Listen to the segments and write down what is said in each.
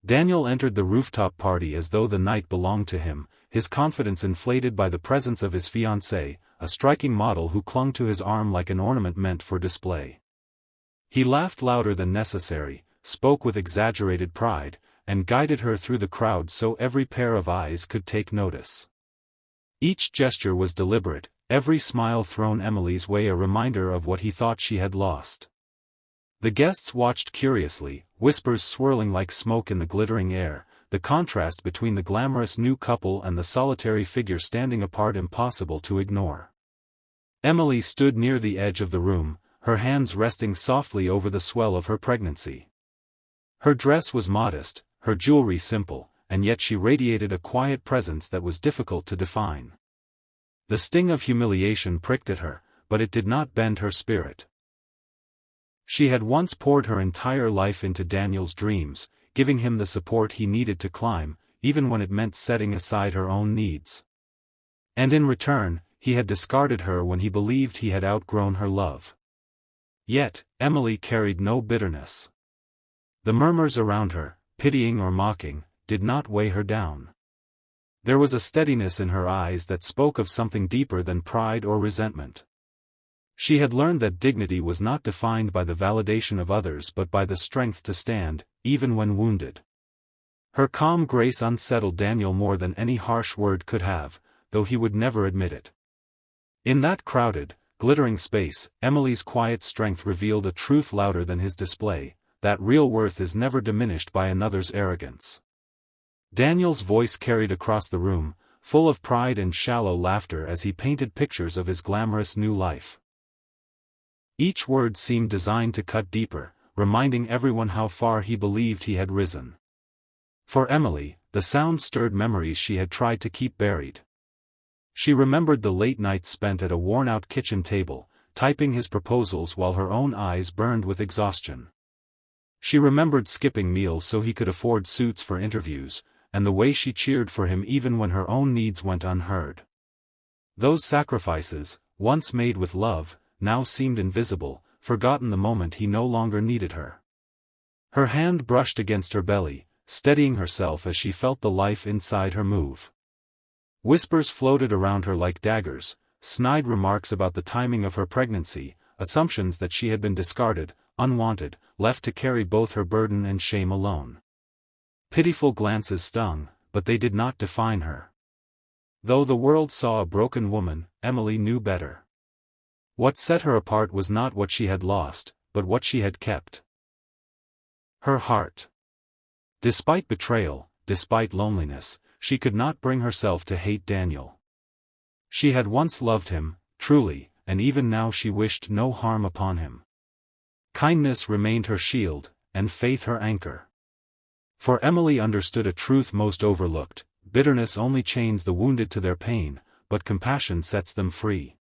Daniel entered the rooftop party as though the night belonged to him, his confidence inflated by the presence of his fiancée, a striking model who clung to his arm like an ornament meant for display. He laughed louder than necessary, spoke with exaggerated pride, and guided her through the crowd so every pair of eyes could take notice. Each gesture was deliberate, every smile thrown Emily's way a reminder of what he thought she had lost. The guests watched curiously, whispers swirling like smoke in the glittering air, the contrast between the glamorous new couple and the solitary figure standing apart impossible to ignore. Emily stood near the edge of the room, her hands resting softly over the swell of her pregnancy. Her dress was modest, her jewelry simple, and yet she radiated a quiet presence that was difficult to define. The sting of humiliation pricked at her, but it did not bend her spirit. She had once poured her entire life into Daniel's dreams, giving him the support he needed to climb, even when it meant setting aside her own needs. And in return, he had discarded her when he believed he had outgrown her love. Yet, Emily carried no bitterness. The murmurs around her, pitying or mocking, did not weigh her down. There was a steadiness in her eyes that spoke of something deeper than pride or resentment. She had learned that dignity was not defined by the validation of others but by the strength to stand, even when wounded. Her calm grace unsettled Daniel more than any harsh word could have, though he would never admit it. In that crowded, glittering space, Emily's quiet strength revealed a truth louder than his display, that real worth is never diminished by another's arrogance. Daniel's voice carried across the room, full of pride and shallow laughter as he painted pictures of his glamorous new life. Each word seemed designed to cut deeper, reminding everyone how far he believed he had risen. For Emily, the sound stirred memories she had tried to keep buried. She remembered the late nights spent at a worn-out kitchen table, typing his proposals while her own eyes burned with exhaustion. She remembered skipping meals so he could afford suits for interviews, and the way she cheered for him even when her own needs went unheard. Those sacrifices, once made with love, now seemed invisible, forgotten the moment he no longer needed her. Her hand brushed against her belly, steadying herself as she felt the life inside her move. Whispers floated around her like daggers, snide remarks about the timing of her pregnancy, assumptions that she had been discarded, unwanted, left to carry both her burden and shame alone. Pitiful glances stung, but they did not define her. Though the world saw a broken woman, Emily knew better. What set her apart was not what she had lost, but what she had kept. Her heart. Despite betrayal, despite loneliness, she could not bring herself to hate Daniel. She had once loved him, truly, and even now she wished no harm upon him. Kindness remained her shield, and faith her anchor. For Emily understood a truth most overlooked: bitterness only chains the wounded to their pain, but compassion sets them free.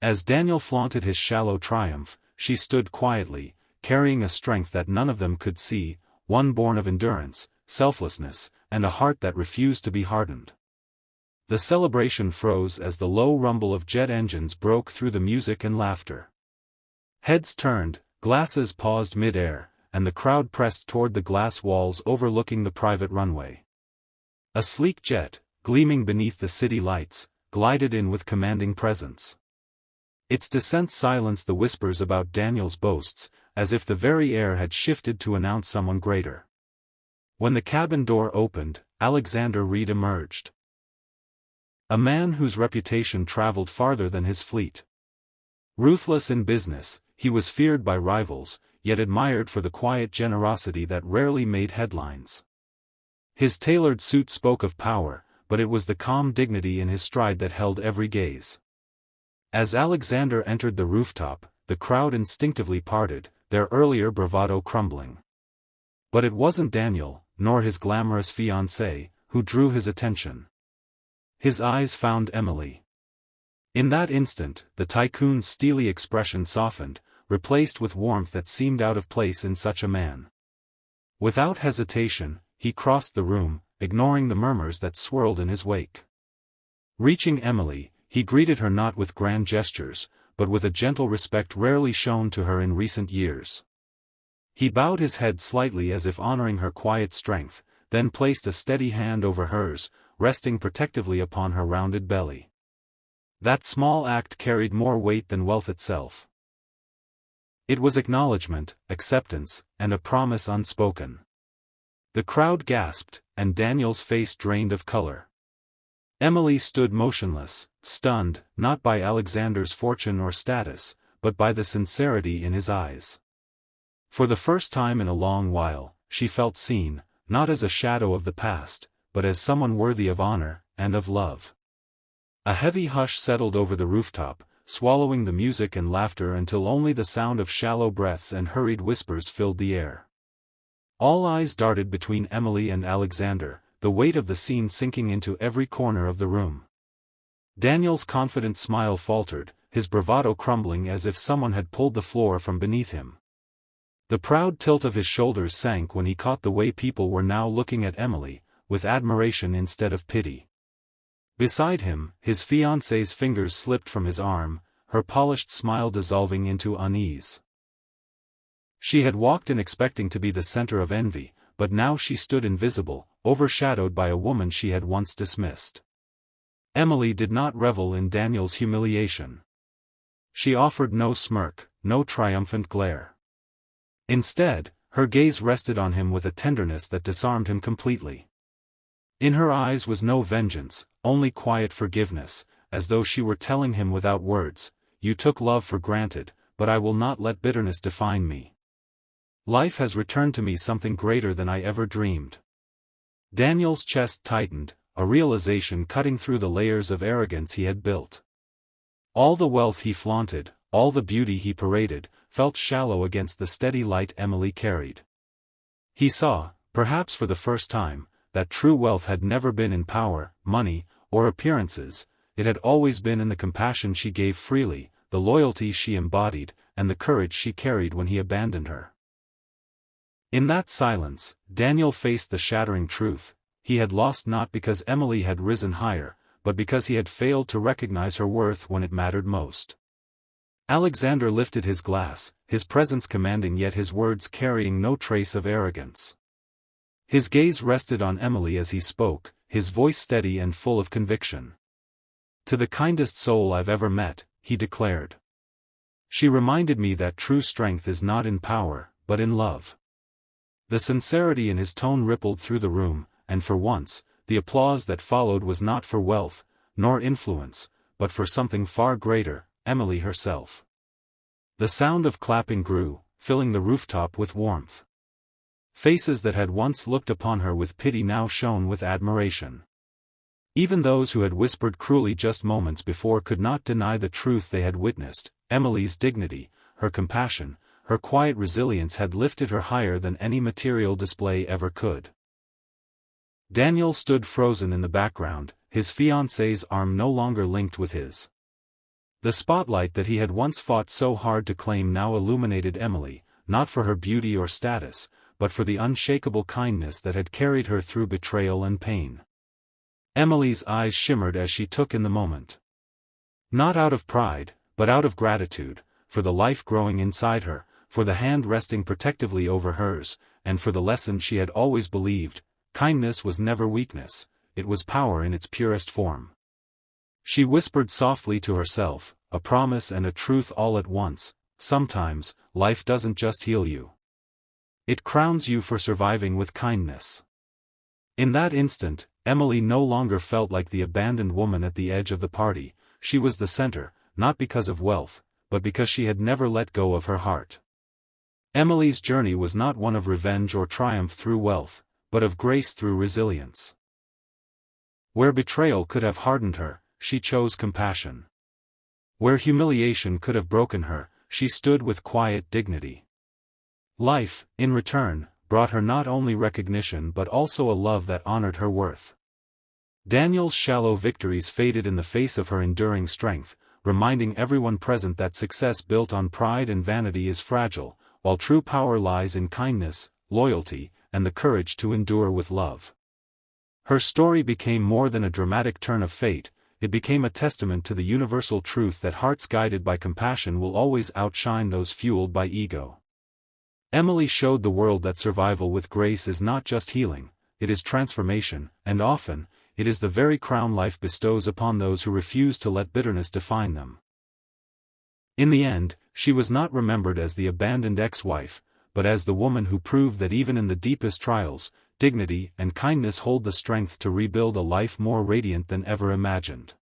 As Daniel flaunted his shallow triumph, she stood quietly, carrying a strength that none of them could see, one born of endurance, selflessness, and a heart that refused to be hardened. The celebration froze as the low rumble of jet engines broke through the music and laughter. Heads turned, glasses paused mid-air, and the crowd pressed toward the glass walls overlooking the private runway. A sleek jet, gleaming beneath the city lights, glided in with commanding presence. Its descent silenced the whispers about Daniel's boasts, as if the very air had shifted to announce someone greater. When the cabin door opened, Alexander Reed emerged. A man whose reputation traveled farther than his fleet. Ruthless in business, he was feared by rivals, yet admired for the quiet generosity that rarely made headlines. His tailored suit spoke of power, but it was the calm dignity in his stride that held every gaze. As Alexander entered the rooftop, the crowd instinctively parted, their earlier bravado crumbling. But it wasn't Daniel, nor his glamorous fiancée, who drew his attention. His eyes found Emily. In that instant, the Tycoon's steely expression softened, replaced with warmth that seemed out of place in such a man. Without hesitation, he crossed the room, ignoring the murmurs that swirled in his wake. Reaching Emily, he greeted her not with grand gestures, but with a gentle respect rarely shown to her in recent years. He bowed his head slightly as if honoring her quiet strength, then placed a steady hand over hers, resting protectively upon her rounded belly. That small act carried more weight than wealth itself. It was acknowledgement, acceptance, and a promise unspoken. The crowd gasped, and Daniel's face drained of color. Emily stood motionless, stunned, not by Alexander's fortune or status, but by the sincerity in his eyes. For the first time in a long while, she felt seen, not as a shadow of the past, but as someone worthy of honor, and of love. A heavy hush settled over the rooftop, swallowing the music and laughter until only the sound of shallow breaths and hurried whispers filled the air. All eyes darted between Emily and Alexander, the weight of the scene sinking into every corner of the room. Daniel's confident smile faltered, his bravado crumbling as if someone had pulled the floor from beneath him. The proud tilt of his shoulders sank when he caught the way people were now looking at Emily, with admiration instead of pity. Beside him, his fiancée's fingers slipped from his arm, her polished smile dissolving into unease. She had walked in expecting to be the center of envy, but now she stood invisible, overshadowed by a woman she had once dismissed. Emily did not revel in Daniel's humiliation. She offered no smirk, no triumphant glare. Instead, her gaze rested on him with a tenderness that disarmed him completely. In her eyes was no vengeance, only quiet forgiveness, as though she were telling him without words, "You took love for granted, but I will not let bitterness define me. Life has returned to me something greater than I ever dreamed." Daniel's chest tightened, a realization cutting through the layers of arrogance he had built. All the wealth he flaunted, all the beauty he paraded, felt shallow against the steady light Emily carried. He saw, perhaps for the first time, that true wealth had never been in power, money, or appearances. It had always been in the compassion she gave freely, the loyalty she embodied, and the courage she carried when he abandoned her. In that silence, Daniel faced the shattering truth: he had lost not because Emily had risen higher, but because he had failed to recognize her worth when it mattered most. Alexander lifted his glass, his presence commanding yet his words carrying no trace of arrogance. His gaze rested on Emily as he spoke, his voice steady and full of conviction. "To the kindest soul I've ever met," he declared. "She reminded me that true strength is not in power, but in love." The sincerity in his tone rippled through the room, and for once, the applause that followed was not for wealth, nor influence, but for something far greater, Emily herself. The sound of clapping grew, filling the rooftop with warmth. Faces that had once looked upon her with pity now shone with admiration. Even those who had whispered cruelly just moments before could not deny the truth they had witnessed. Emily's dignity, her compassion, her quiet resilience had lifted her higher than any material display ever could. Daniel stood frozen in the background, his fiancée's arm no longer linked with his. The spotlight that he had once fought so hard to claim now illuminated Emily, not for her beauty or status, but for the unshakable kindness that had carried her through betrayal and pain. Emily's eyes shimmered as she took in the moment. Not out of pride, but out of gratitude, for the life growing inside her, for the hand resting protectively over hers, and for the lesson she had always believed: kindness was never weakness, it was power in its purest form. She whispered softly to herself, a promise and a truth all at once: sometimes, life doesn't just heal you. It crowns you for surviving with kindness. In that instant, Emily no longer felt like the abandoned woman at the edge of the party. She was the center, not because of wealth, but because she had never let go of her heart. Emily's journey was not one of revenge or triumph through wealth, but of grace through resilience. Where betrayal could have hardened her, she chose compassion. Where humiliation could have broken her, she stood with quiet dignity. Life, in return, brought her not only recognition but also a love that honored her worth. Daniel's shallow victories faded in the face of her enduring strength, reminding everyone present that success built on pride and vanity is fragile, while true power lies in kindness, loyalty, and the courage to endure with love. Her story became more than a dramatic turn of fate, it became a testament to the universal truth that hearts guided by compassion will always outshine those fueled by ego. Emily showed the world that survival with grace is not just healing, it is transformation, and often, it is the very crown life bestows upon those who refuse to let bitterness define them. In the end, she was not remembered as the abandoned ex-wife, but as the woman who proved that even in the deepest trials, dignity and kindness hold the strength to rebuild a life more radiant than ever imagined.